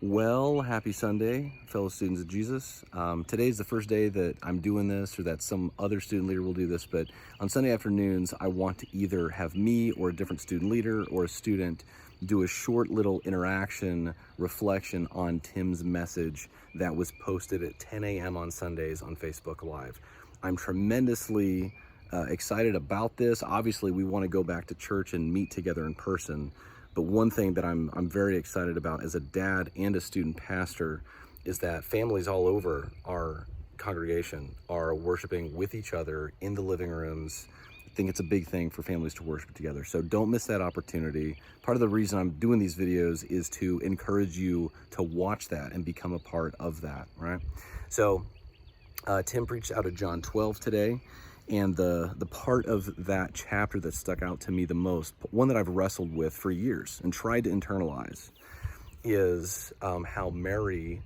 Well, happy Sunday, fellow students of Jesus. Today's the first day that I'm doing this or that some other student leader will do this, but on Sunday afternoons, I want to either have me or a different student leader or a student do a short little interaction reflection on Tim's message that was posted at 10 a.m. on Sundays on Facebook Live. I'm tremendously excited about this. Obviously, we want to go back to church and meet together in person. But one thing that I'm very excited about as a dad and a student pastor is that families all over our congregation are worshiping with each other in the living rooms. I think it's a big thing for families to worship together. So don't miss that opportunity. Part of the reason I'm doing these videos is to encourage you to watch that and become a part of that, right? So Tim preached out of John 12 today. And the part of that chapter that stuck out to me the most, one that I've wrestled with for years and tried to internalize, is how Mary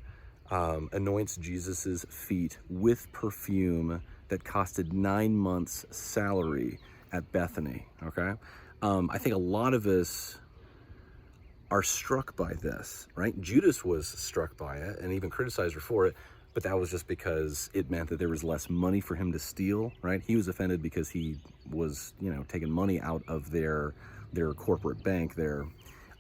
anoints Jesus's feet with perfume that costed 9 months' salary at Bethany, okay? I think a lot of us are struck by this, right? Judas was struck by it and even criticized her for it. But that was just because it meant that there was less money for him to steal, right? He was offended because he was, taking money out of their corporate bank there.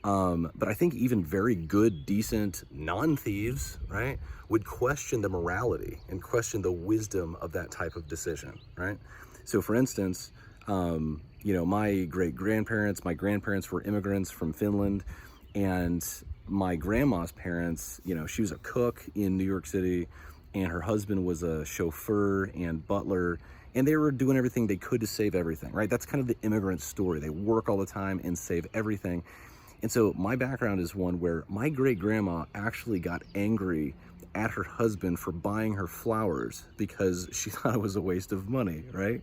But I think even very good, decent non-thieves, right, would question the morality and question the wisdom of that type of decision, right? So for instance, my my grandparents were immigrants from Finland, and my grandma's parents, she was a cook in New York City, and her husband was a chauffeur and butler, and they were doing everything they could to save everything, right? That's kind of the immigrant story. They work all the time and save everything. And so my background is one where my great-grandma actually got angry at her husband for buying her flowers because she thought it was a waste of money, right?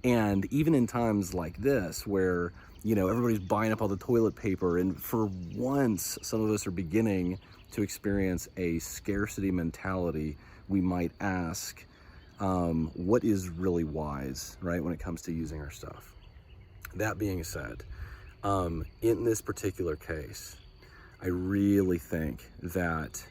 And even in times like this where everybody's buying up all the toilet paper, and for once some of us are beginning to experience a scarcity mentality, we might ask, what is really wise, right, when it comes to using our stuff? That being said, in this particular case, I really think that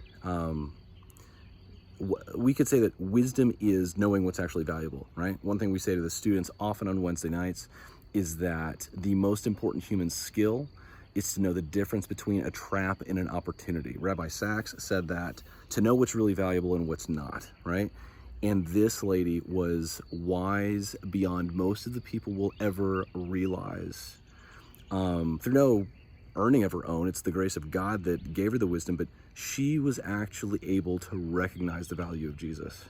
we could say that wisdom is knowing what's actually valuable, right? One thing we say to the students often on Wednesday nights is that the most important human skill is to know the difference between a trap and an opportunity. Rabbi Sachs said that to know what's really valuable and what's not, right? And this lady was wise beyond most of the people will ever realize. Through no earning of her own, it's the grace of God that gave her the wisdom, but she was actually able to recognize the value of Jesus.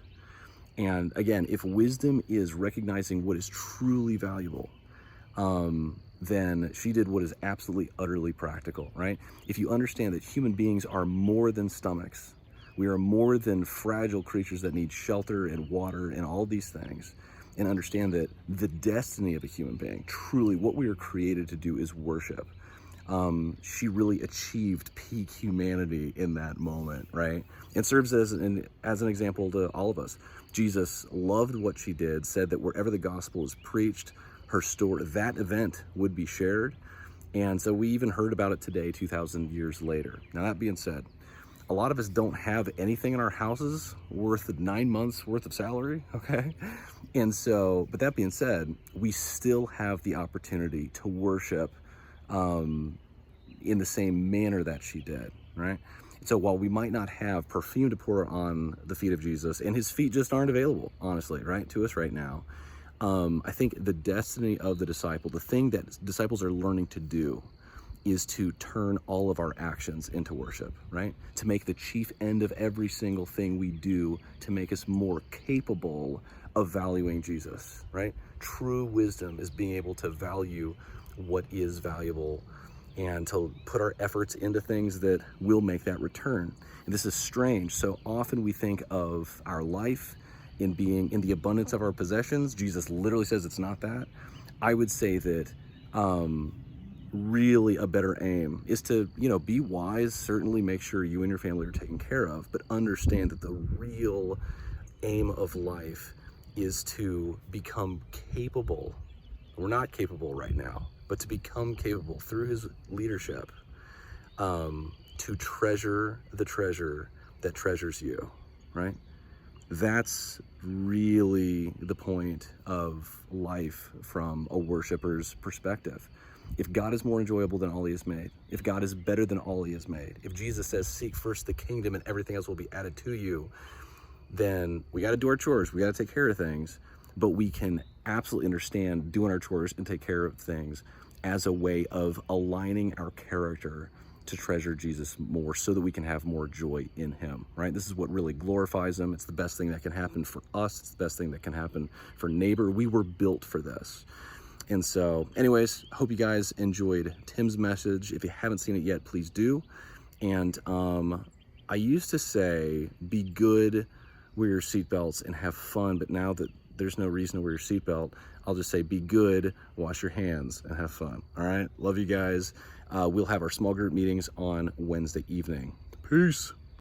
And again, if wisdom is recognizing what is truly valuable, then she did what is absolutely, utterly practical, right? If you understand that human beings are more than stomachs, we are more than fragile creatures that need shelter and water and all these things, and understand that the destiny of a human being, truly what we are created to do, is worship. She really achieved peak humanity in that moment, right? And serves as an example to all of us. Jesus loved what she did, said that wherever the gospel is preached, her story, that event would be shared. And so we even heard about it today, 2,000 years later. Now, that being said, a lot of us don't have anything in our houses worth 9 months worth of salary, okay? And so, but that being said, we still have the opportunity to worship in the same manner that she did, right? So while we might not have perfume to pour on the feet of Jesus, and his feet just aren't available, honestly, right, to us right now, I think the destiny of the disciple, the thing that disciples are learning to do, is to turn all of our actions into worship, right? To make the chief end of every single thing we do to make us more capable of valuing Jesus, right? True wisdom is being able to value what is valuable and to put our efforts into things that will make that return. And this is strange. So often we think of our life in being in the abundance of our possessions. Jesus literally says it's not that. I would say that really a better aim is to, be wise, certainly make sure you and your family are taken care of, but understand that the real aim of life is to become capable. We're not capable right now, but to become capable through his leadership to treasure the treasure that treasures you, right? That's really the point of life from a worshiper's perspective. If God is more enjoyable than all he has made, if God is better than all he has made, if Jesus says, seek first the kingdom and everything else will be added to you, then we got to do our chores. We got to take care of things, but we can absolutely understand doing our chores and take care of things as a way of aligning our character to treasure Jesus more so that we can have more joy in him, right? This is what really glorifies him. It's the best thing that can happen for us. It's the best thing that can happen for neighbor. We were built for this. And so anyways, hope you guys enjoyed Tim's message. If you haven't seen it yet, please do. And I used to say, be good, wear your seatbelts and have fun. But now that there's no reason to wear your seatbelt, I'll just say, be good, wash your hands and have fun. All right. Love you guys. We'll have our small group meetings on Wednesday evening. Peace.